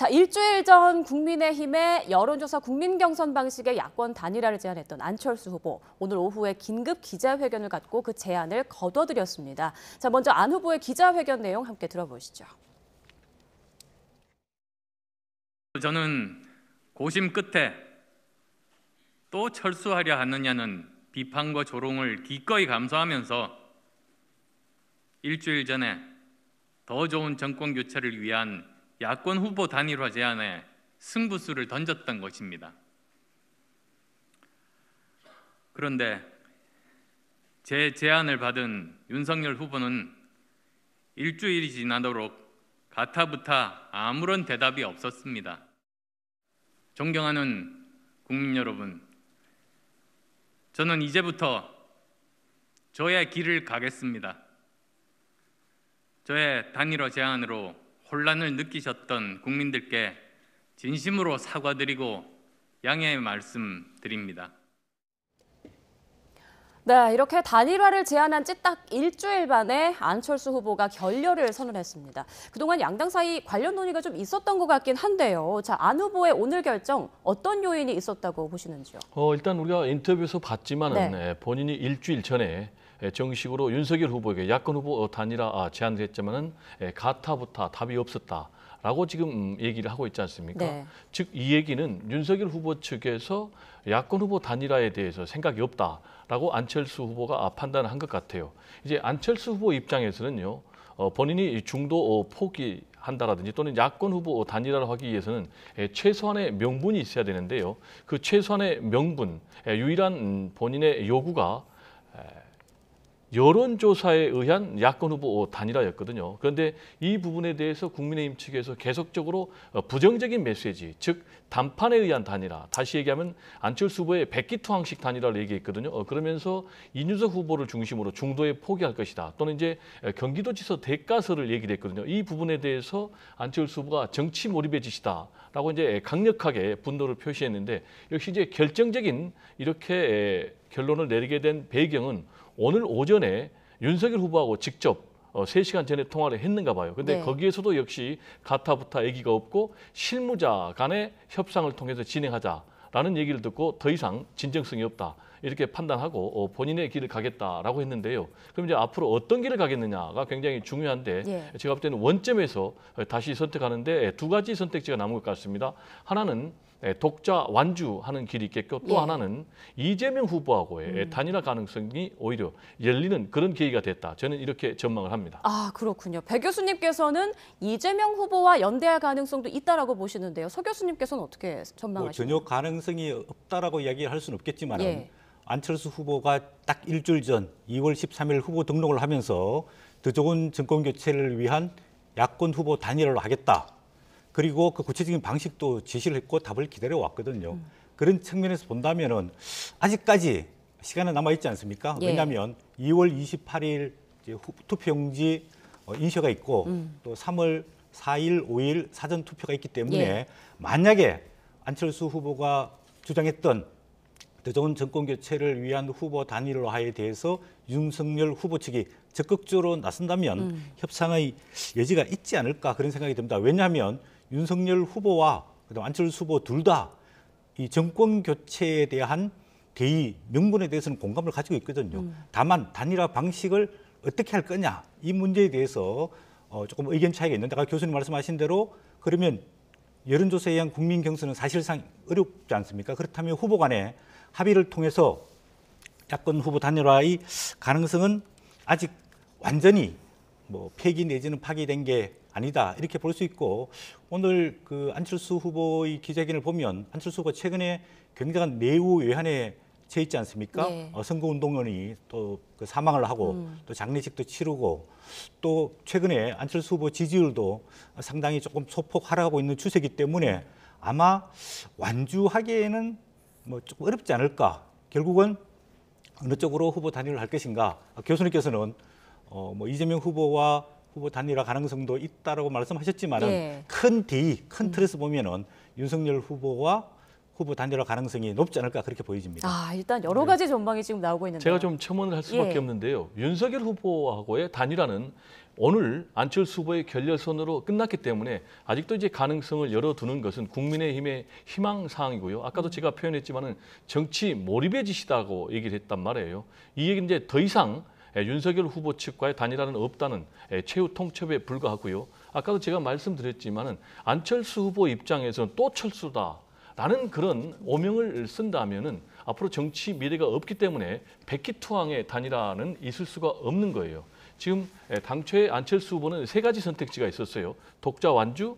자, 일주일 전 국민의힘의 여론조사 국민경선 방식의 야권 단일화를 제안했던 안철수 후보. 오늘 오후에 긴급 기자회견을 갖고 그 제안을 거둬들였습니다. 자, 먼저 안 후보의 기자회견 내용 함께 들어보시죠. 저는 고심 끝에 또 철수하려 하느냐는 비판과 조롱을 기꺼이 감수하면서 일주일 전에 더 좋은 정권 교체를 위한 야권 후보 단일화 제안에 승부수를 던졌던 것입니다. 그런데 제 제안을 받은 윤석열 후보는 일주일이 지나도록 가타부타 아무런 대답이 없었습니다. 존경하는 국민 여러분, 저는 이제부터 저의 길을 가겠습니다. 저의 단일화 제안으로 혼란을 느끼셨던 국민들께 진심으로 사과드리고 양해의 말씀 드립니다. 네, 이렇게 단일화를 제안한 지 딱 일주일 만에 안철수 후보가 결렬을 선언했습니다. 그동안 양당 사이 관련 논의가 좀 있었던 것 같긴 한데요. 자, 안 후보의 오늘 결정 어떤 요인이 있었다고 보시는지요? 일단 우리가 인터뷰에서 봤지만은 네. 본인이 일주일 전에 정식으로 윤석열 후보에게 야권 후보 단일화 제안을 했지만은 가타부타 답이 없었다라고 지금 얘기를 하고 있지 않습니까? 네. 즉 이 얘기는 윤석열 후보 측에서 야권 후보 단일화에 대해서 생각이 없다라고 안철수 후보가 판단을 한 것 같아요. 이제 안철수 후보 입장에서는요, 본인이 중도 포기한다라든지 또는 야권 후보 단일화를 하기 위해서는 최소한의 명분이 있어야 되는데요. 그 최소한의 명분, 유일한 본인의 요구가 여론조사에 의한 야권 후보 단일화였거든요. 그런데 이 부분에 대해서 국민의힘 측에서 계속적으로 부정적인 메시지, 즉 단판에 의한 단일화, 다시 얘기하면 안철수 후보의 백기투항식 단일화를 얘기했거든요. 그러면서 이준석 후보를 중심으로 중도에 포기할 것이다. 또는 이제 경기도지사 대가설을 얘기를 했거든요. 이 부분에 대해서 안철수 후보가 정치 몰입의 짓이다라고 이제 강력하게 분노를 표시했는데, 역시 이제 결정적인 이렇게 결론을 내리게 된 배경은 오늘 오전에 윤석열 후보하고 직접 3시간 전에 통화를 했는가 봐요. 근데 네. 거기에서도 역시 가타부타 얘기가 없고 실무자 간의 협상을 통해서 진행하자라는 얘기를 듣고 더 이상 진정성이 없다, 이렇게 판단하고 본인의 길을 가겠다라고 했는데요. 그럼 이제 앞으로 어떤 길을 가겠느냐가 굉장히 중요한데, 예. 제가 볼 때는 원점에서 다시 선택하는데 두 가지 선택지가 남은 것 같습니다. 하나는 독자 완주하는 길이 있겠고, 또 예. 하나는 이재명 후보하고의 단일화 가능성이 오히려 열리는 그런 계기가 됐다. 저는 이렇게 전망을 합니다. 아, 그렇군요. 배 교수님께서는 이재명 후보와 연대할 가능성도 있다라고 보시는데요. 서 교수님께서는 어떻게 전망하시나요? 전혀 가능성이 없다라고 이야기할 수는 없겠지만 예. 안철수 후보가 딱 일주일 전 2월 13일 후보 등록을 하면서 더 좋은 정권 교체를 위한 야권 후보 단일화를 하겠다. 그리고 그 구체적인 방식도 제시를 했고 답을 기다려 왔거든요. 그런 측면에서 본다면은 아직까지 시간은 남아 있지 않습니까? 예. 왜냐하면 2월 28일 이제 투표용지 인쇄가 있고 또 3월 4일, 5일 사전 투표가 있기 때문에 예. 만약에 안철수 후보가 주장했던 더 좋은 정권 교체를 위한 후보 단일화에 대해서 윤석열 후보 측이 적극적으로 나선다면 협상의 여지가 있지 않을까, 그런 생각이 듭니다. 왜냐하면 윤석열 후보와 그다음 안철수 후보 둘 다 이 정권 교체에 대한 대의 명분에 대해서는 공감을 가지고 있거든요. 다만 단일화 방식을 어떻게 할 거냐, 이 문제에 대해서 조금 의견 차이가 있는데, 아까 교수님 말씀하신 대로 그러면 여론조사에 의한 국민 경선은 사실상 어렵지 않습니까? 그렇다면 후보 간에 합의를 통해서 야권 후보 단일화의 가능성은 아직 완전히 폐기 내지는 파기된 게 아니다, 이렇게 볼 수 있고, 오늘 그 안철수 후보의 기자회견을 보면 안철수 후보가 최근에 굉장한 내후 외환에 처해 있지 않습니까? 네. 선거운동원이 또 그 사망을 하고 또 장례식도 치르고, 또 최근에 안철수 후보 지지율도 상당히 조금 소폭 하락하고 있는 추세이기 때문에 아마 완주하기에는 조금 어렵지 않을까. 결국은 어느 쪽으로 후보 단일화를 할 것인가. 교수님께서는 이재명 후보와 후보 단일화 가능성도 있다라고 말씀하셨지만은 예. 큰 대의, 큰 틀에서 보면은 윤석열 후보와 후보 단일화 가능성이 높지 않을까 그렇게 보여집니다. 아, 일단 여러 가지 전망이 지금 나오고 있는데요. 제가 좀 첨언을 할 수밖에 예. 없는데요. 윤석열 후보하고의 단일화는 오늘 안철수 후보의 결렬선으로 끝났기 때문에 아직도 이제 가능성을 열어두는 것은 국민의힘의 희망 사항이고요. 아까도 제가 표현했지만은 정치 몰입의 짓이다고 얘기를 했단 말이에요. 이 얘기는 이제 더 이상 윤석열 후보 측과의 단일화는 없다는 최후 통첩에 불과하고요. 아까도 제가 말씀드렸지만은 안철수 후보 입장에서는 또 철수다라는 그런 오명을 쓴다면은 앞으로 정치 미래가 없기 때문에 백기투항의 단일화는 있을 수가 없는 거예요. 지금 당초에 안철수 후보는 세 가지 선택지가 있었어요. 독자 완주,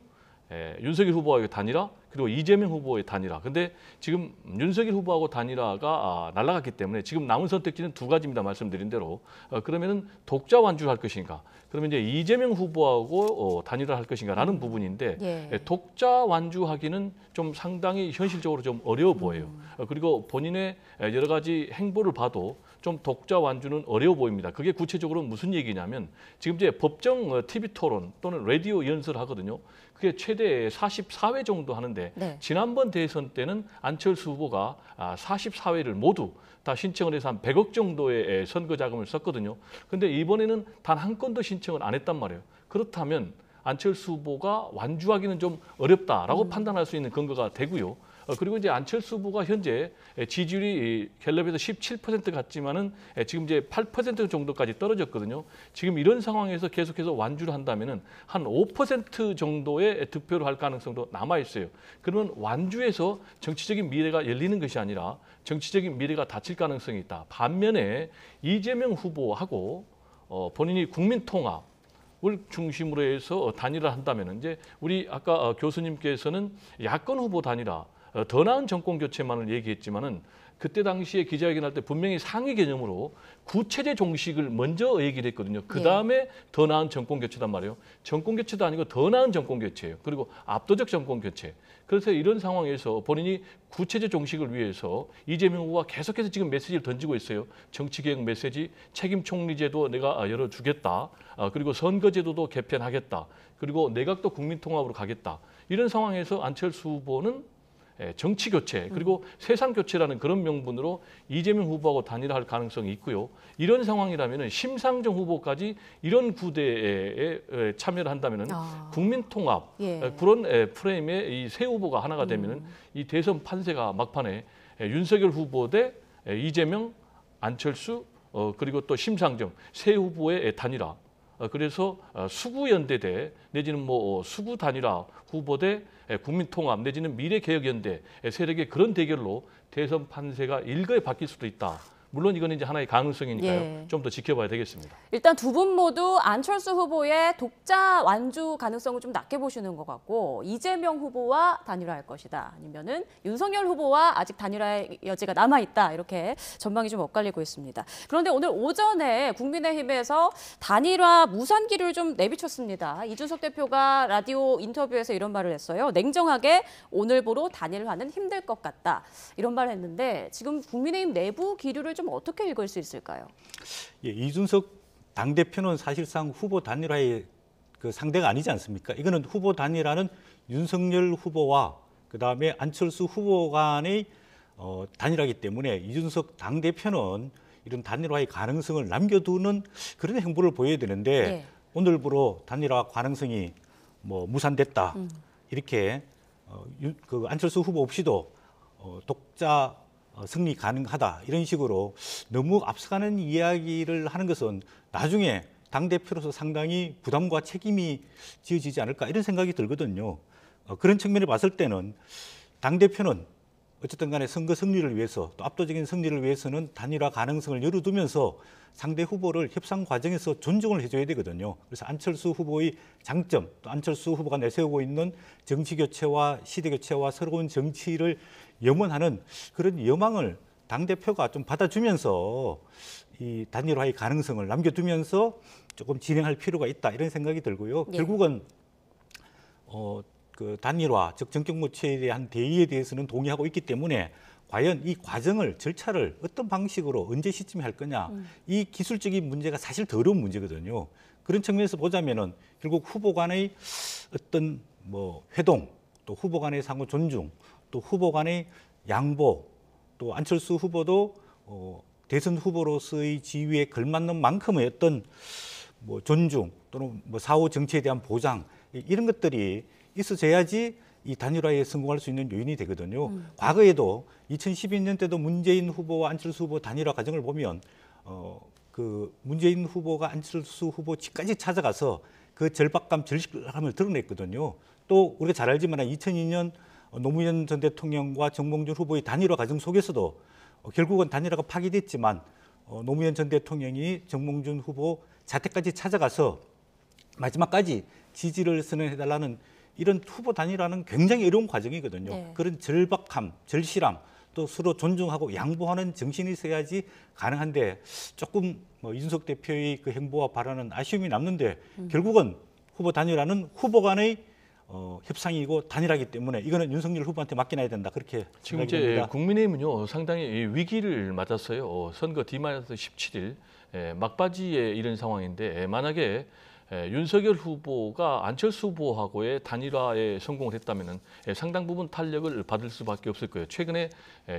윤석열 후보와의 단일화, 그리고 이재명 후보의 단일화. 근데 지금 윤석열 후보하고 단일화가 날아갔기 때문에 지금 남은 선택지는 두 가지입니다. 말씀드린 대로. 그러면은 독자 완주를 할 것인가? 그러면 이제 이재명 후보하고 단일화를 할 것인가라는 부분인데 예. 독자 완주하기는 좀 상당히 현실적으로 좀 어려워 보여요. 그리고 본인의 여러 가지 행보를 봐도 좀 독자 완주는 어려워 보입니다. 그게 구체적으로 무슨 얘기냐면 지금 이제 법정 TV 토론 또는 라디오 연설을 하거든요. 그게 최대 44회 정도 하는데 네. 지난번 대선 때는 안철수 후보가 44회를 모두 다 신청을 해서 한 100억 정도의 선거 자금을 썼거든요. 그런데 이번에는 단 한 건도 신청을 안 했단 말이에요. 그렇다면 안철수 후보가 완주하기는 좀 어렵다라고 판단할 수 있는 근거가 되고요. 그리고 이제 안철수 후보가 현재 지지율이 갤럽에서 17% 같지만은 지금 이제 8% 정도까지 떨어졌거든요. 지금 이런 상황에서 계속해서 완주를 한다면은 한 5% 정도의 득표를 할 가능성도 남아 있어요. 그러면 완주에서 정치적인 미래가 열리는 것이 아니라 정치적인 미래가 닫힐 가능성이 있다. 반면에 이재명 후보하고 본인이 국민통합 을 중심으로 해서 단일화 한다면 이제 우리 아까 교수님께서는 야권 후보 단일화 더 나은 정권 교체만을 얘기했지만은 그때 당시에 기자회견할 때 분명히 상위 개념으로 구체제 종식을 먼저 얘기를 했거든요. 그 다음에 더 나은 정권 교체단 말이에요. 정권 교체도 아니고 더 나은 정권 교체예요. 그리고 압도적 정권 교체. 그래서 이런 상황에서 본인이 구체제 종식을 위해서 이재명 후보가 계속해서 지금 메시지를 던지고 있어요. 정치개혁 메시지, 책임 총리제도 내가 열어주겠다. 그리고 선거제도도 개편하겠다. 그리고 내각도 국민통합으로 가겠다. 이런 상황에서 안철수 후보는 정치 교체 그리고 세상 교체라는 그런 명분으로 이재명 후보하고 단일화할 가능성이 있고요. 이런 상황이라면 심상정 후보까지 이런 구대에 참여를 한다면 국민통합 예. 그런 프레임의 이 세 후보가 하나가 되면 이 대선 판세가 막판에 윤석열 후보 대 이재명, 안철수 그리고 또 심상정 세 후보의 단일화. 그래서 수구연대대 내지는 뭐 수구 단일화 후보대 국민통합 내지는 미래개혁연대 세력의 그런 대결로 대선 판세가 일거에 바뀔 수도 있다. 물론 이건 이제 하나의 가능성이니까요. 예. 좀 더 지켜봐야 되겠습니다. 일단 두 분 모두 안철수 후보의 독자 완주 가능성을 좀 낮게 보시는 것 같고 이재명 후보와 단일화할 것이다. 아니면은 윤석열 후보와 아직 단일화의 여지가 남아 있다. 이렇게 전망이 좀 엇갈리고 있습니다. 그런데 오늘 오전에 국민의힘에서 단일화 무산기를 좀 내비쳤습니다. 이준석 대표가 라디오 인터뷰에서 이런 말을 했어요. 냉정하게 오늘부로 단일화는 힘들 것 같다. 이런 말을 했는데 지금 국민의힘 내부 기류를 좀 어떻게 읽을 수 있을까요? 예, 이준석 당대표는 사실상 후보 단일화의 그 상대가 아니지 않습니까? 이거는 후보 단일화는 윤석열 후보와 그다음에 안철수 후보 간의 단일화이기 때문에 이준석 당대표는 이런 단일화의 가능성을 남겨두는 그런 행보를 보여야 되는데 예. 오늘부로 단일화 가능성이 뭐 무산됐다. 이렇게 그 안철수 후보 없이도 독자 승리 가능하다 이런 식으로 너무 앞서가는 이야기를 하는 것은 나중에 당대표로서 상당히 부담과 책임이 지어지지 않을까 이런 생각이 들거든요. 그런 측면에 봤을 때는 당대표는 어쨌든 간에 선거 승리를 위해서 또 압도적인 승리를 위해서는 단일화 가능성을 열어두면서 상대 후보를 협상 과정에서 존중을 해줘야 되거든요. 그래서 안철수 후보의 장점, 또 안철수 후보가 내세우고 있는 정치 교체와 시대 교체와 새로운 정치를 염원하는 그런 여망을 당대표가 좀 받아주면서 이 단일화의 가능성을 남겨두면서 조금 진행할 필요가 있다 이런 생각이 들고요. 예. 결국은 그 단일화, 즉 정격 모체에 대한 대의에 대해서는 동의하고 있기 때문에 과연 이 과정을 절차를 어떤 방식으로 언제 시점에 할 거냐 이 기술적인 문제가 사실 더 어려운 문제거든요. 그런 측면에서 보자면은 결국 후보 간의 어떤 뭐 회동 또 후보 간의 상호 존중 또 후보 간의 양보, 또 안철수 후보도 대선 후보로서의 지위에 걸맞는 만큼의 어떤 뭐 존중 또는 뭐 사후 정치에 대한 보장 이런 것들이 있어져야지 이 단일화에 성공할 수 있는 요인이 되거든요. 과거에도 2012년 때도 문재인 후보와 안철수 후보 단일화 과정을 보면 그 문재인 후보가 안철수 후보 집까지 찾아가서 그 절박감, 절실함을 드러냈거든요. 또 우리가 잘 알지만 2002년 노무현 전 대통령과 정몽준 후보의 단일화 과정 속에서도 결국은 단일화가 파기됐지만 노무현 전 대통령이 정몽준 후보 자택까지 찾아가서 마지막까지 지지를 선언해달라는 이런 후보 단일화는 굉장히 어려운 과정이거든요. 네. 그런 절박함, 절실함, 또 서로 존중하고 양보하는 정신이 있어야지 가능한데 조금 뭐 이준석 대표의 그 행보와 발언은 아쉬움이 남는데 결국은 후보 단일화는 후보 간의 협상이고 단일화이기 때문에 이거는 윤석열 후보한테 맡겨놔야 된다 그렇게 지금 생각이 이제 됩니다. 국민의힘은요 상당히 위기를 맞았어요. 선거 D-17일 막바지에 이른 상황인데 만약에 윤석열 후보가 안철수 후보하고의 단일화에 성공을 했다면 상당 부분 탄력을 받을 수밖에 없을 거예요. 최근에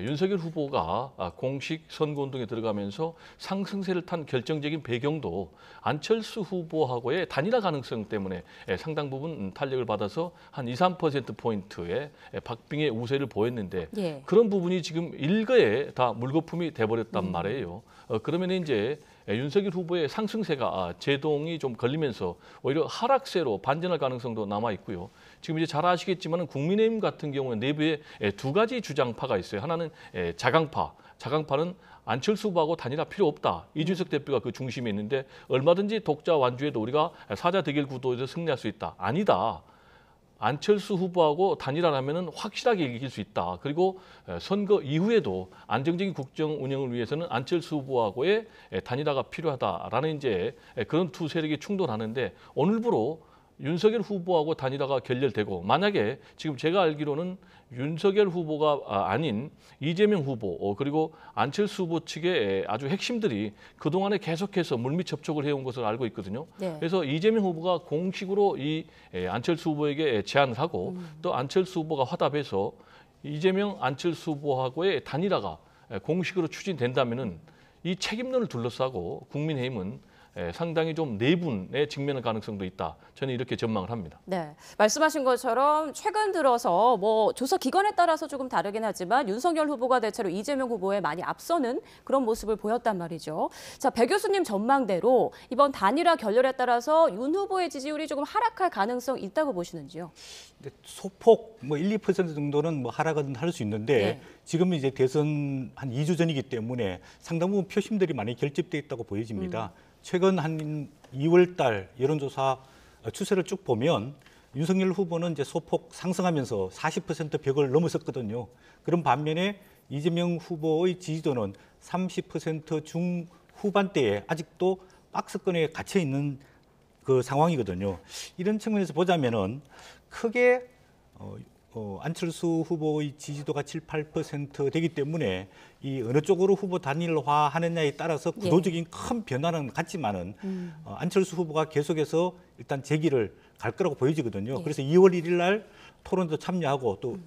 윤석열 후보가 공식 선거운동에 들어가면서 상승세를 탄 결정적인 배경도 안철수 후보하고의 단일화 가능성 때문에 상당 부분 탄력을 받아서 한 2~3%포인트의 박빙의 우세를 보였는데 예. 그런 부분이 지금 일거에 다 물거품이 돼버렸단 말이에요. 그러면 이제 윤석열 후보의 상승세가 제동이 좀 걸리면서 오히려 하락세로 반전할 가능성도 남아 있고요. 지금 이제 잘 아시겠지만 국민의힘 같은 경우는 내부에 두 가지 주장파가 있어요. 하나는 자강파. 자강파는 안철수 후보하고 단일화 필요 없다. 이준석 대표가 그 중심에 있는데 얼마든지 독자 완주에도 우리가 사자 대결 구도에서 승리할 수 있다. 아니다. 안철수 후보하고 단일화를 하면은 확실하게 이길 수 있다. 그리고 선거 이후에도 안정적인 국정 운영을 위해서는 안철수 후보하고의 단일화가 필요하다라는 이제 그런 두 세력이 충돌하는데 오늘부로 윤석열 후보하고 단일화가 결렬되고 만약에 지금 제가 알기로는 윤석열 후보가 아닌 이재명 후보 그리고 안철수 후보 측의 아주 핵심들이 그동안에 계속해서 물밑 접촉을 해온 것을 알고 있거든요. 네. 그래서 이재명 후보가 공식으로 이 안철수 후보에게 제안을 하고 또 안철수 후보가 화답해서 이재명 안철수 후보하고의 단일화가 공식으로 추진된다면은 이 책임론을 둘러싸고 국민의힘은 상당히 좀 내분에 직면할 가능성도 있다. 저는 이렇게 전망을 합니다. 네, 말씀하신 것처럼 최근 들어서 뭐 조사 기관에 따라서 조금 다르긴 하지만 윤석열 후보가 대체로 이재명 후보에 많이 앞서는 그런 모습을 보였단 말이죠. 자, 배 교수님 전망대로 이번 단일화 결렬에 따라서 윤 후보의 지지율이 조금 하락할 가능성 있다고 보시는지요? 소폭 뭐 1~2% 정도는 뭐 하락은 할 수 있는데 네. 지금은 이제 대선 한 2주 전이기 때문에 상당 부분 표심들이 많이 결집돼 있다고 보여집니다. 최근 한 2월 달 여론조사 추세를 쭉 보면 윤석열 후보는 이제 소폭 상승하면서 40% 벽을 넘어섰거든요. 그런 반면에 이재명 후보의 지지도는 30% 중후반대에 아직도 박스권에 갇혀 있는 그 상황이거든요. 이런 측면에서 보자면은 크게 안철수 후보의 지지도가 7~8% 되기 때문에 이 어느 쪽으로 후보 단일화하느냐에 따라서 구도적인 큰 변화는 같지만은 안철수 후보가 계속해서 일단 재기를 갈 거라고 보여지거든요. 그래서 2월 1일 날 토론도 참여하고 또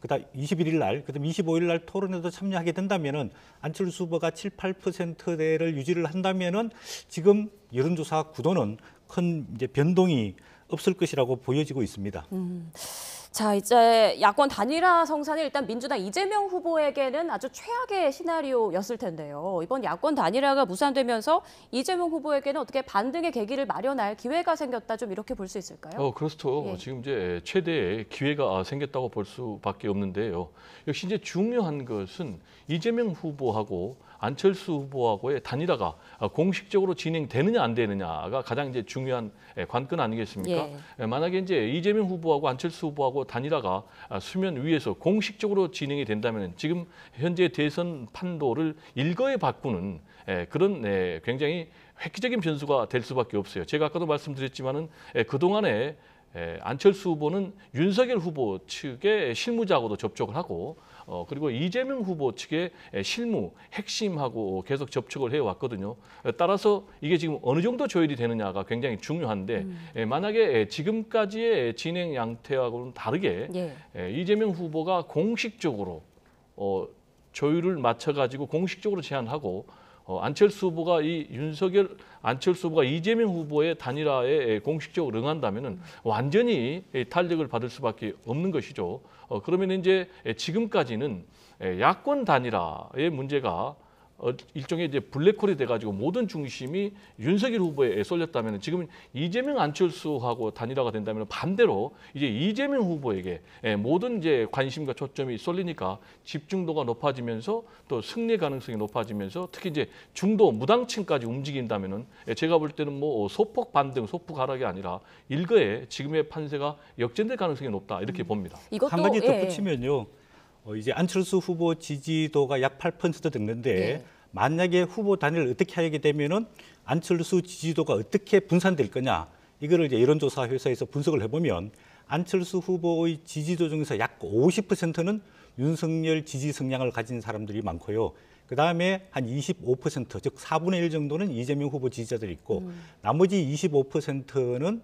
그다음 21일 날, 그다음 25일 날 토론에도 참여하게 된다면은 안철수 후보가 7~8%대를 유지를 한다면은 지금 여론조사 구도는 큰 이제 변동이 없을 것이라고 보여지고 있습니다. 자, 이제 야권 단일화 성산이 일단 민주당 이재명 후보에게는 아주 최악의 시나리오였을 텐데요. 이번 야권 단일화가 무산되면서 이재명 후보에게는 어떻게 반등의 계기를 마련할 기회가 생겼다, 좀 이렇게 볼 수 있을까요? 그렇죠. 예. 지금 이제 최대의 기회가 생겼다고 볼 수밖에 없는데요. 역시 이제 중요한 것은 이재명 후보하고 안철수 후보하고의 단일화가 공식적으로 진행되느냐 안 되느냐가 가장 이제 중요한 관건 아니겠습니까? 만약에 이제 이재명 후보하고 안철수 후보하고 단일화가 수면 위에서 공식적으로 진행이 된다면 지금 현재 대선 판도를 일거에 바꾸는 그런 굉장히 획기적인 변수가 될 수밖에 없어요. 제가 아까도 말씀드렸지만은 그동안에 안철수 후보는 윤석열 후보 측의 실무자하고도 접촉을 하고 그리고 이재명 후보 측의 실무 핵심하고 계속 접촉을 해왔거든요. 따라서 이게 지금 어느 정도 조율이 되느냐가 굉장히 중요한데 만약에 지금까지의 진행 양태하고는 다르게 이재명 후보가 공식적으로 조율을 맞춰가지고 공식적으로 제안하고 안철수 후보가 안철수 후보가 이재명 후보의 단일화에 공식적으로 응한다면은 완전히 탄력을 받을 수밖에 없는 것이죠. 그러면 이제 지금까지는 야권 단일화의 문제가 일종의 이제 블랙홀이 돼가지고 모든 중심이 윤석열 후보에 쏠렸다면 지금 이재명 안철수하고 단일화가 된다면 반대로 이제 이재명 후보에게 모든 이제 관심과 초점이 쏠리니까 집중도가 높아지면서 또 승리 가능성이 높아지면서 특히 이제 중도 무당층까지 움직인다면은 제가 볼 때는 뭐 소폭 반등, 소폭 하락이 아니라 일거에 지금의 판세가 역전될 가능성이 높다 이렇게 봅니다. 이것도 한 가지 덧붙이면요. 이제 안철수 후보 지지도가 약 8% 됐는데 만약에 후보 단일을 어떻게 하게 되면은 안철수 지지도가 어떻게 분산될 거냐 이거를 이제 여론조사 회사에서 분석을 해보면 안철수 후보의 지지도 중에서 약 50%는 윤석열 지지 성향을 가진 사람들이 많고요. 그 다음에 한 25%, 즉 4분의 1 정도는 이재명 후보 지지자들이 있고 나머지 25%는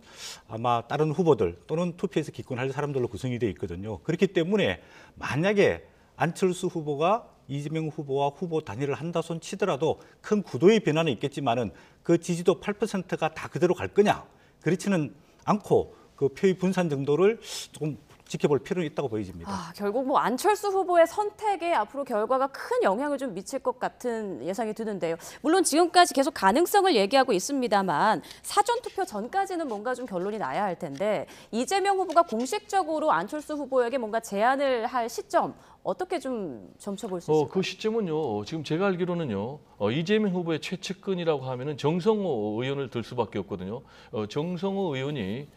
아마 다른 후보들 또는 투표에서 기권할 사람들로 구성이 되어 있거든요. 그렇기 때문에 만약에 안철수 후보가 이재명 후보와 후보 단일을 한다 손 치더라도 큰 구도의 변화는 있겠지만은 그 지지도 8%가 다 그대로 갈 거냐? 그렇지는 않고 그 표의 분산 정도를 조금 지켜볼 필요는 있다고 보여집니다. 결국 뭐 안철수 후보의 선택에 앞으로 결과가 큰 영향을 좀 미칠 것 같은 예상이 드는데요. 물론 지금까지 계속 가능성을 얘기하고 있습니다만 사전 투표 전까지는 뭔가 좀 결론이 나야 할 텐데 이재명 후보가 공식적으로 안철수 후보에게 뭔가 제안을 할 시점 어떻게 좀 점쳐볼 수 있을까요? 그 시점은요. 지금 제가 알기로는요. 이재명 후보의 최측근이라고 하면은 정성호 의원을 들 수밖에 없거든요. 정성호 의원이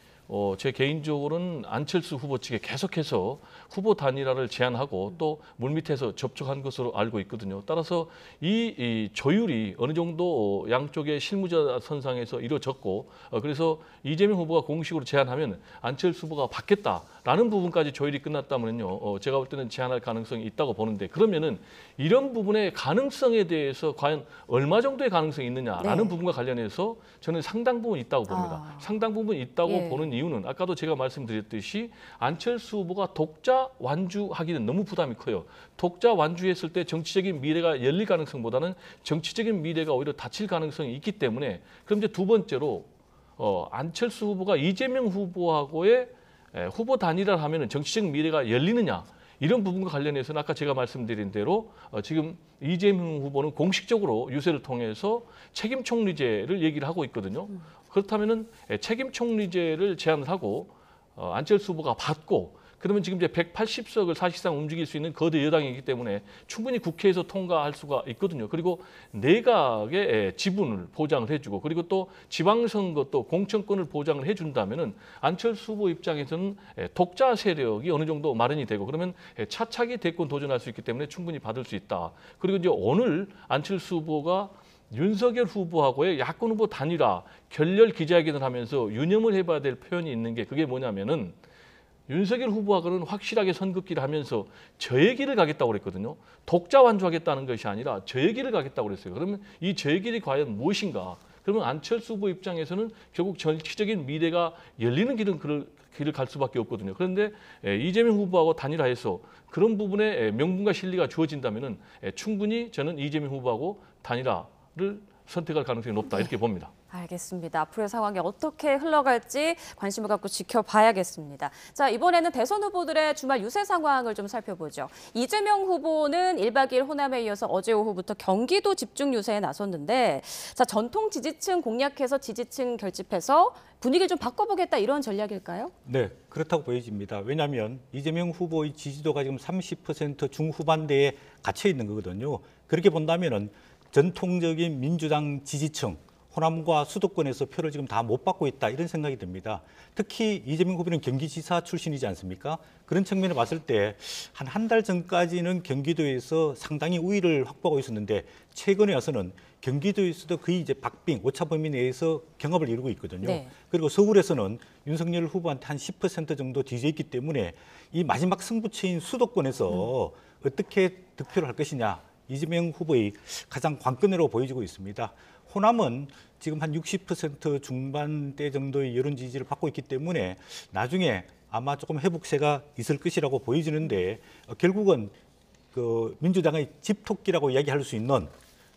제 개인적으로는 안철수 후보 측에 계속해서 후보 단일화를 제안하고 또 물밑에서 접촉한 것으로 알고 있거든요. 따라서 이 조율이 어느 정도 양쪽의 실무자 선상에서 이루어졌고 그래서 이재명 후보가 공식으로 제안하면 안철수 후보가 받겠다라는 부분까지 조율이 끝났다면요. 제가 볼 때는 제안할 가능성이 있다고 보는데 그러면은 이런 부분의 가능성에 대해서 과연 얼마 정도의 가능성이 있느냐라는 부분과 관련해서 저는 상당 부분 있다고 봅니다. 상당 부분 있다고 보는 이유는 아까도 제가 말씀드렸듯이 안철수 후보가 독자 완주하기는 너무 부담이 커요. 독자 완주했을 때 정치적인 미래가 열릴 가능성보다는 정치적인 미래가 오히려 닫힐 가능성이 있기 때문에 그럼 이제 두 번째로 안철수 후보가 이재명 후보하고의 후보 단일화를 하면은 정치적 미래가 열리느냐 이런 부분과 관련해서는 아까 제가 말씀드린 대로 지금 이재명 후보는 공식적으로 유세를 통해서 책임 총리제를 얘기를 하고 있거든요. 그렇다면은 책임 총리제를 제안을 하고 안철수 후보가 받고 그러면 지금 이제 180석을 사실상 움직일 수 있는 거대 여당이기 때문에 충분히 국회에서 통과할 수가 있거든요. 그리고 내각의 지분을 보장을 해주고 그리고 또 지방선거 또 공천권을 보장을 해준다면은 안철수 후보 입장에서는 독자 세력이 어느 정도 마련이 되고 그러면 차차기 대권 도전할 수 있기 때문에 충분히 받을 수 있다. 그리고 이제 오늘 안철수 후보가 윤석열 후보하고의 야권 후보 단일화 결렬 기자회견을 하면서 유념을 해봐야 될 표현이 있는 게 그게 뭐냐면은 윤석열 후보하고는 확실하게 선긋기를 하면서 저의 길을 가겠다고 그랬거든요. 독자 완주하겠다는 것이 아니라 저의 길을 가겠다고 그랬어요. 그러면 이 저의 길이 과연 무엇인가? 그러면 안철수 후보 입장에서는 결국 정치적인 미래가 열리는 길을 갈 수밖에 없거든요. 그런데 이재명 후보하고 단일화해서 그런 부분에 명분과 실리가 주어진다면은 충분히 저는 이재명 후보하고 단일화를 선택할 가능성이 높다 이렇게 봅니다. 알겠습니다. 앞으로의 상황이 어떻게 흘러갈지 관심을 갖고 지켜봐야겠습니다. 자, 이번에는 대선 후보들의 주말 유세 상황을 좀 살펴보죠. 이재명 후보는 1박 2일 호남에 이어서 어제 오후부터 경기도 집중 유세에 나섰는데 자, 전통 지지층 공략해서 지지층 결집해서 분위기를 좀 바꿔보겠다 이런 전략일까요? 네, 그렇다고 보여집니다. 왜냐하면 이재명 후보의 지지도가 지금 30% 중후반대에 갇혀 있는 거거든요. 그렇게 본다면은 전통적인 민주당 지지층 호남과 수도권에서 표를 지금 다 못 받고 있다 이런 생각이 듭니다. 특히 이재명 후보는 경기지사 출신이지 않습니까? 그런 측면을 봤을 때 한 달 전까지는 경기도에서 상당히 우위를 확보하고 있었는데 최근에 와서는 경기도에서도 거의 이제 박빙, 오차 범위 내에서 경합을 이루고 있거든요. 네. 그리고 서울에서는 윤석열 후보한테 한 10% 정도 뒤져 있기 때문에 이 마지막 승부처인 수도권에서 어떻게 득표를 할 것이냐 이재명 후보의 가장 관건으로 보여지고 있습니다. 호남은 지금 한 60% 중반대 정도의 여론 지지를 받고 있기 때문에 나중에 아마 조금 회복세가 있을 것이라고 보여지는데 결국은 그 민주당의 집토끼라고 이야기할 수 있는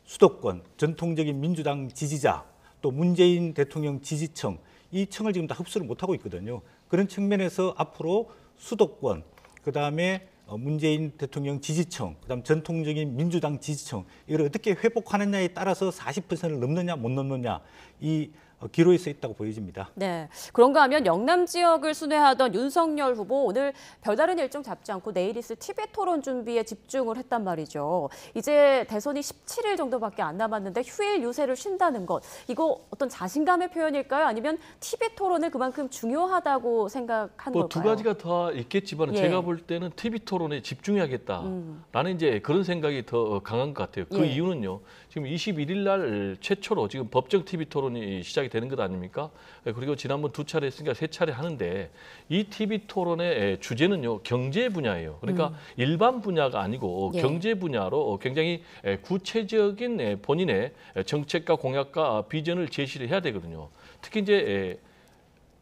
수도권, 전통적인 민주당 지지자, 또 문재인 대통령 지지층, 이 층을 지금 다 흡수를 못하고 있거든요. 그런 측면에서 앞으로 수도권, 그다음에 문재인 대통령 지지층, 그다음 전통적인 민주당 지지층, 이걸 어떻게 회복하느냐에 따라서 40%를 넘느냐 못 넘느냐 이 기로에 서 있다고 보여집니다. 네, 그런가 하면 영남 지역을 순회하던 윤석열 후보 오늘 별다른 일정 잡지 않고 내일 있을 티벳 토론 준비에 집중을 했단 말이죠. 이제 대선이 17일 정도밖에 안 남았는데 휴일 유세를 쉰다는 것, 이거 어떤 자신감의 표현일까요? 아니면 티벳 토론을 그만큼 중요하다고 생각한 뭐 걸까요? 두 가지가 다 있겠지만 예. 제가 볼 때는 TV 토론에 집중해야겠다라는 이제 그런 생각이 더 강한 것 같아요. 그 예. 이유는요. 지금 21일 날 최초로 지금 법정 TV 토론이 시작이 되는 것 아닙니까? 그리고 지난번 2차례 했으니까 3차례 하는데 이 TV 토론의 주제는요. 경제 분야예요. 그러니까 일반 분야가 아니고 예. 경제 분야로 굉장히 구체적인 본인의 정책과 공약과 비전을 제시를 해야 되거든요. 특히 이제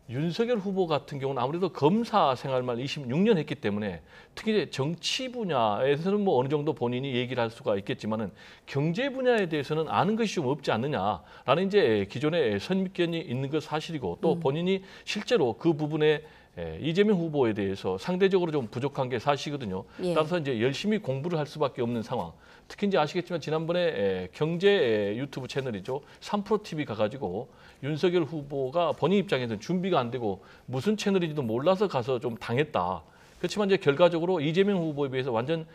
윤석열 후보 같은 경우는 아무래도 검사 생활만 26년 했기 때문에 특히 이제 정치 분야에서는 뭐 어느 정도 본인이 얘기를 할 수가 있겠지만은 경제 분야에 대해서는 아는 것이 좀 없지 않느냐라는 이제 기존의 선입견이 있는 것 사실이고 또 본인이 실제로 그 부분에 이재명 후보에 대해서 상대적으로 좀 부족한 게 사실이거든요. 예. 따라서 이제 열심히 공부를 할 수밖에 없는 상황. 특히 이제 아시겠지만 지난번에 경제 유튜브 채널이죠. 3프로TV 가가지고 윤석열 후보가 본인 입장에서는 준비가 안 되고 무슨 채널인지도 몰라서 가서 좀 당했다. 그렇지만 이제 결과적으로 이재명 후보에 비해서 완전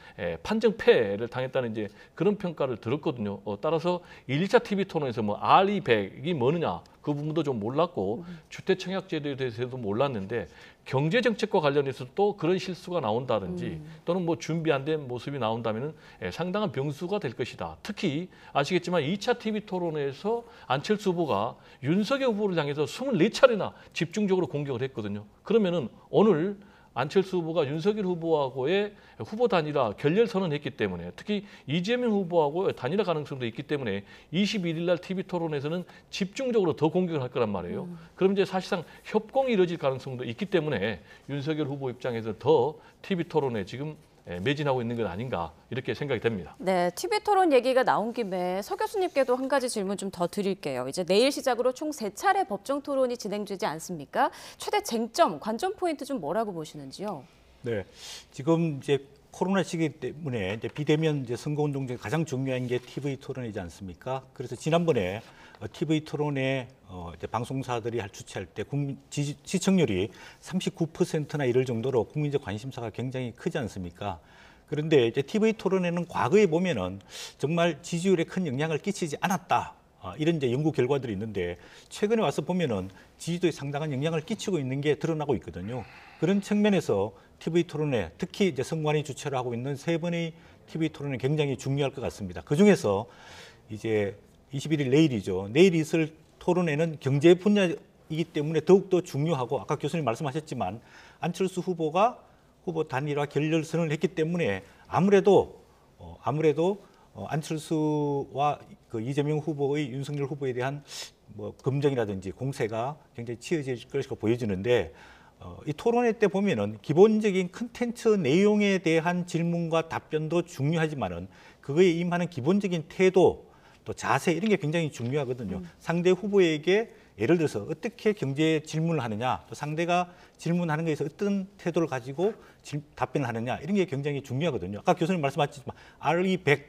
판정패를 당했다는 이제 그런 평가를 들었거든요. 따라서 1차 TV 토론에서 뭐 R200이 뭐느냐 그 부분도 좀 몰랐고 주택청약제도에 대해서도 몰랐는데 경제정책과 관련해서 또 그런 실수가 나온다든지 또는 뭐 준비 안 된 모습이 나온다면 상당한 병수가 될 것이다. 특히 아시겠지만 2차 TV 토론에서 안철수 후보가 윤석열 후보를 향해서 24차례나 집중적으로 공격을 했거든요. 그러면은 오늘 안철수 후보가 윤석열 후보하고의 후보 단일화 결렬 선언했기 때문에 특히 이재명 후보하고 단일화 가능성도 있기 때문에 21일 날 TV 토론에서는 집중적으로 더 공격을 할 거란 말이에요. 그럼 이제 사실상 협공이 이루어질 가능성도 있기 때문에 윤석열 후보 입장에서 더 TV 토론에 지금 매진하고 있는 것 아닌가 이렇게 생각이 됩니다. 네, TV 토론 얘기가 나온 김에 서 교수님께도 한 가지 질문 좀 더 드릴게요. 이제 내일 시작으로 총 3차례 법정 토론이 진행되지 않습니까? 최대 쟁점, 관전 포인트 좀 뭐라고 보시는지요? 네, 지금 이제 코로나 시기 때문에 이제 비대면 이제 선거운동 중에 가장 중요한 게 TV 토론이지 않습니까? 그래서 지난번에 TV 토론에 이제 방송사들이 주최할 때 국민 시청률이 39%나 이를 정도로 국민적 관심사가 굉장히 크지 않습니까? 그런데 이제 TV 토론에는 과거에 보면은 정말 지지율에 큰 영향을 끼치지 않았다. 이런 이제 연구 결과들이 있는데 최근에 와서 보면은 지지도에 상당한 영향을 끼치고 있는 게 드러나고 있거든요. 그런 측면에서 TV 토론에 특히 이제 선관위 주최를 하고 있는 3번의 TV 토론이 굉장히 중요할 것 같습니다. 그 중에서 이제 21일 내일이죠. 내일 있을 토론에는 경제 분야이기 때문에 더욱더 중요하고 아까 교수님 말씀하셨지만 안철수 후보가 후보 단일화 결렬 선언을 했기 때문에 아무래도 안철수와 그 이재명 후보의 윤석열 후보에 대한 뭐 검증이라든지 공세가 굉장히 치열해질 것으로 보여지는데 이 토론회 때 보면은 기본적인 컨텐츠 내용에 대한 질문과 답변도 중요하지만은 그거에 임하는 기본적인 태도 또 자세 이런 게 굉장히 중요하거든요. 상대 후보에게 예를 들어서 어떻게 경제 질문을 하느냐, 또 상대가 질문하는 것에서 어떤 태도를 가지고 답변을 하느냐 이런 게 굉장히 중요하거든요. 아까 교수님 말씀하셨지만 R200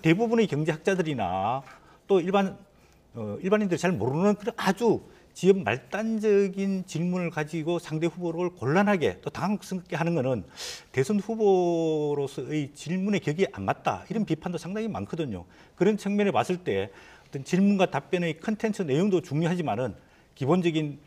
대부분의 경제학자들이나 또 일반인들이 잘 모르는 그런 아주 지역 말단적인 질문을 가지고 상대 후보를 곤란하게 또 당황스럽게 하는 것은 대선 후보로서의 질문의 격이 안 맞다 이런 비판도 상당히 많거든요. 그런 측면에 봤을 때 어떤 질문과 답변의 컨텐츠 내용도 중요하지만은 기본적인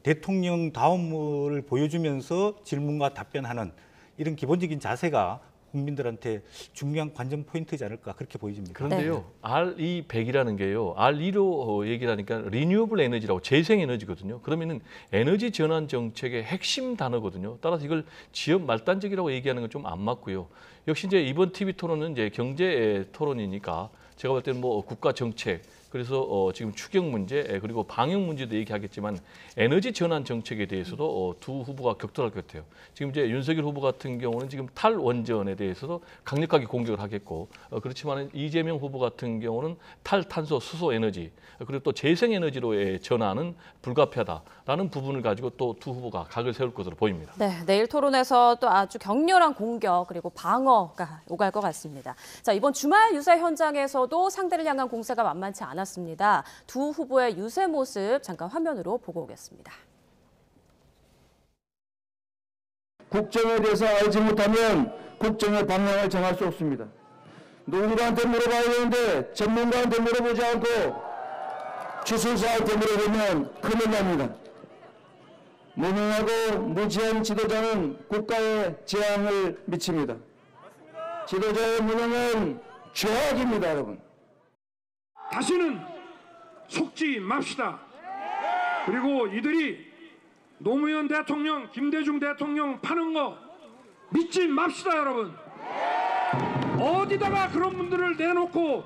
대통령다움을 보여주면서 질문과 답변하는 이런 기본적인 자세가 국민들한테 중요한 관전 포인트지 않을까 그렇게 보여집니다. 그런데요, RE100이라는 게요, R2로 얘기를 하니까 리뉴어블 에너지라고 재생 에너지거든요. 그러면은 에너지 전환 정책의 핵심 단어거든요. 따라서 이걸 지역 말단적이라고 얘기하는 건 좀 안 맞고요. 역시 이제 이번 TV 토론은 이제 경제 토론이니까 제가 볼 때는 뭐 국가 정책, 그래서 지금 추경 문제 그리고 방역 문제도 얘기하겠지만 에너지 전환 정책에 대해서도 두 후보가 격돌할 것 같아요. 지금 이제 윤석열 후보 같은 경우는 지금 탈원전에 대해서도 강력하게 공격을 하겠고 그렇지만 이재명 후보 같은 경우는 탈탄소 수소 에너지 그리고 또 재생 에너지로의 전환은 불가피하다라는 부분을 가지고 또 두 후보가 각을 세울 것으로 보입니다. 네, 내일 토론에서 또 아주 격렬한 공격 그리고 방어가 오갈 것 같습니다. 자, 이번 주말 유세 현장에서도 상대를 향한 공세가 만만치 않았습니다. 두 후보의 유세 모습 잠깐 화면으로 보고 오겠습니다. 국정에 대해서 알지 못하면 국정의 방향을 정할 수 없습니다. 누군가한테 물어봐야 되는데 전문가한테 물어보지 않고 주술사한테 물어보면 큰일 납니다. 무능하고 무지한 지도자는 국가에 재앙을 미칩니다. 지도자의 무능은 죄악입니다, 여러분. 다시는 속지 맙시다. 그리고 이들이 노무현 대통령, 김대중 대통령 파는 거 믿지 맙시다, 여러분. 어디다가 그런 분들을 내놓고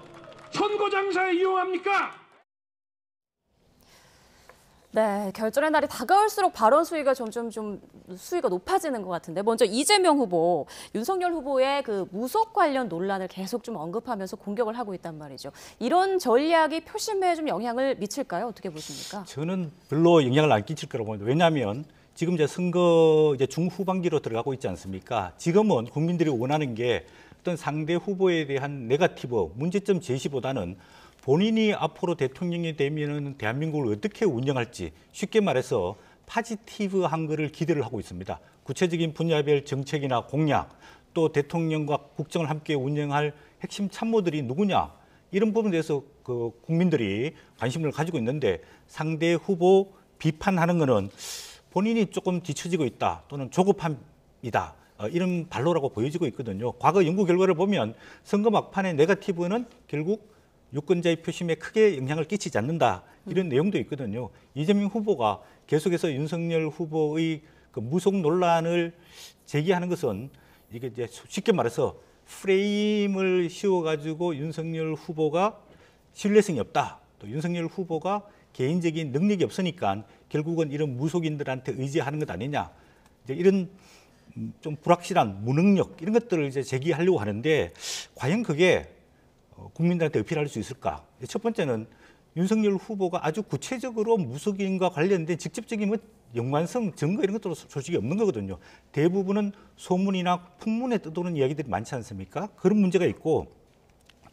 선거장사에 이용합니까? 네, 결전의 날이 다가올수록 발언 수위가 점점 수위가 높아지는 것 같은데 먼저 이재명 후보, 윤석열 후보의 그 무속 관련 논란을 계속 좀 언급하면서 공격을 하고 있단 말이죠. 이런 전략이 표심에 좀 영향을 미칠까요? 어떻게 보십니까? 저는 별로 영향을 안 끼칠 거라고 봅니다. 왜냐하면 지금 이제 선거 이제 중후반기로 들어가고 있지 않습니까? 지금은 국민들이 원하는 게 어떤 상대 후보에 대한 네거티브 문제점 제시보다는 본인이 앞으로 대통령이 되면 대한민국을 어떻게 운영할지 쉽게 말해서 파지티브한 것을 기대를 하고 있습니다. 구체적인 분야별 정책이나 공약, 또 대통령과 국정을 함께 운영할 핵심 참모들이 누구냐 이런 부분에 대해서 그 국민들이 관심을 가지고 있는데 상대 후보 비판하는 것은 본인이 조금 뒤처지고 있다 또는 조급함이다 이런 발로라고 보여지고 있거든요. 과거 연구 결과를 보면 선거 막판의 네거티브는 결국 유권자의 표심에 크게 영향을 끼치지 않는다 이런 내용도 있거든요. 이재명 후보가 계속해서 윤석열 후보의 그 무속 논란을 제기하는 것은 이게 이제 쉽게 말해서 프레임을 씌워가지고 윤석열 후보가 신뢰성이 없다. 또 윤석열 후보가 개인적인 능력이 없으니까 결국은 이런 무속인들한테 의지하는 것 아니냐. 이제 이런 좀 불확실한 무능력 이런 것들을 이제 제기하려고 하는데 과연 그게 국민들한테 어필할 수 있을까? 첫 번째는 윤석열 후보가 아주 구체적으로 무속인과 관련된 직접적인 뭐 연관성, 증거 이런 것도 솔직히 없는 거거든요. 대부분은 소문이나 풍문에 떠도는 이야기들이 많지 않습니까? 그런 문제가 있고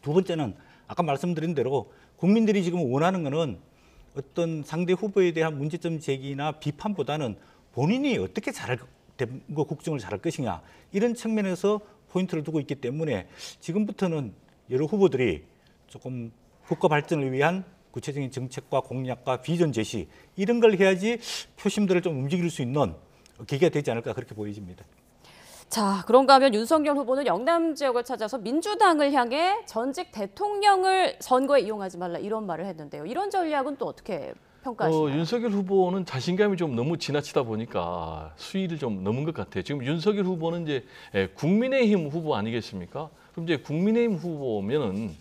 두 번째는 아까 말씀드린 대로 국민들이 지금 원하는 거는 어떤 상대 후보에 대한 문제점 제기나 비판보다는 본인이 어떻게 국정을 잘할 것이냐 이런 측면에서 포인트를 두고 있기 때문에 지금부터는 여러 후보들이 조금 국가 발전을 위한 구체적인 정책과 공약과 비전 제시 이런 걸 해야지 표심들을 좀 움직일 수 있는 계기가 되지 않을까 그렇게 보여집니다. 자, 그런가 하면 윤석열 후보는 영남 지역을 찾아서 민주당을 향해 전직 대통령을 선거에 이용하지 말라 이런 말을 했는데요. 이런 전략은 또 어떻게 평가하시나요? 윤석열 후보는 자신감이 좀 너무 지나치다 보니까 수위를 좀 넘은 것 같아요. 지금 윤석열 후보는 이제 국민의힘 후보 아니겠습니까? 그럼 이제 국민의힘 후보면은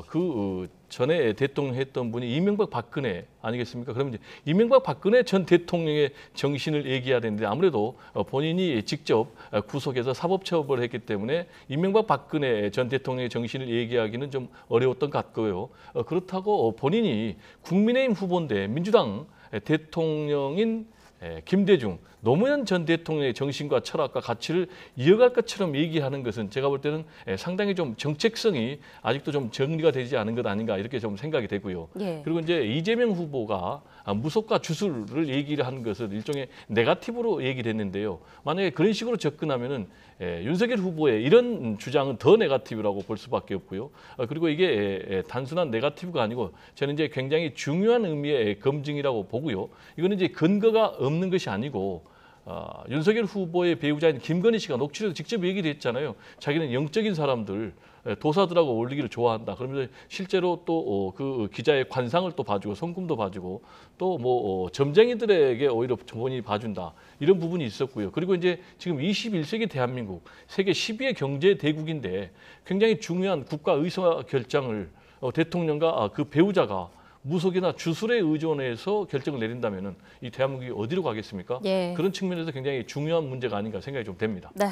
그 전에 대통령 했던 분이 이명박 박근혜 아니겠습니까? 그러면 이제 이명박 박근혜 전 대통령의 정신을 얘기해야 되는데 아무래도 본인이 직접 구속해서 사법처벌을 했기 때문에 이명박 박근혜 전 대통령의 정신을 얘기하기는 좀 어려웠던 것 같고요. 그렇다고 본인이 국민의힘 후보인데 민주당 대통령인 김대중, 노무현 전 대통령의 정신과 철학과 가치를 이어갈 것처럼 얘기하는 것은 제가 볼 때는 상당히 좀 정책성이 아직도 좀 정리가 되지 않은 것 아닌가 이렇게 좀 생각이 되고요. 예. 그리고 이제 이재명 후보가 무속과 주술을 얘기를 한 것을 일종의 네거티브로 얘기를 했는데요. 만약에 그런 식으로 접근하면은 윤석열 후보의 이런 주장은 더 네거티브라고 볼 수밖에 없고요. 그리고 이게 단순한 네거티브가 아니고 저는 이제 굉장히 중요한 의미의 검증이라고 보고요. 이거는 이제 근거가 없는 것이 아니고 윤석열 후보의 배우자인 김건희 씨가 녹취록에서 직접 얘기를 했잖아요. 자기는 영적인 사람들, 도사들하고 어울리기를 좋아한다. 그러면서 실제로 또 그 기자의 관상을 또 봐주고 성품도 봐주고 또 뭐 점쟁이들에게 오히려 본인이 봐준다. 이런 부분이 있었고요. 그리고 이제 지금 21세기 대한민국 세계 10위의 경제 대국인데 굉장히 중요한 국가 의사 결정을 대통령과 그 배우자가 무속이나 주술에 의존해서 결정을 내린다면은 이 대한민국이 어디로 가겠습니까? 예. 그런 측면에서 굉장히 중요한 문제가 아닌가 생각이 좀 됩니다. 네.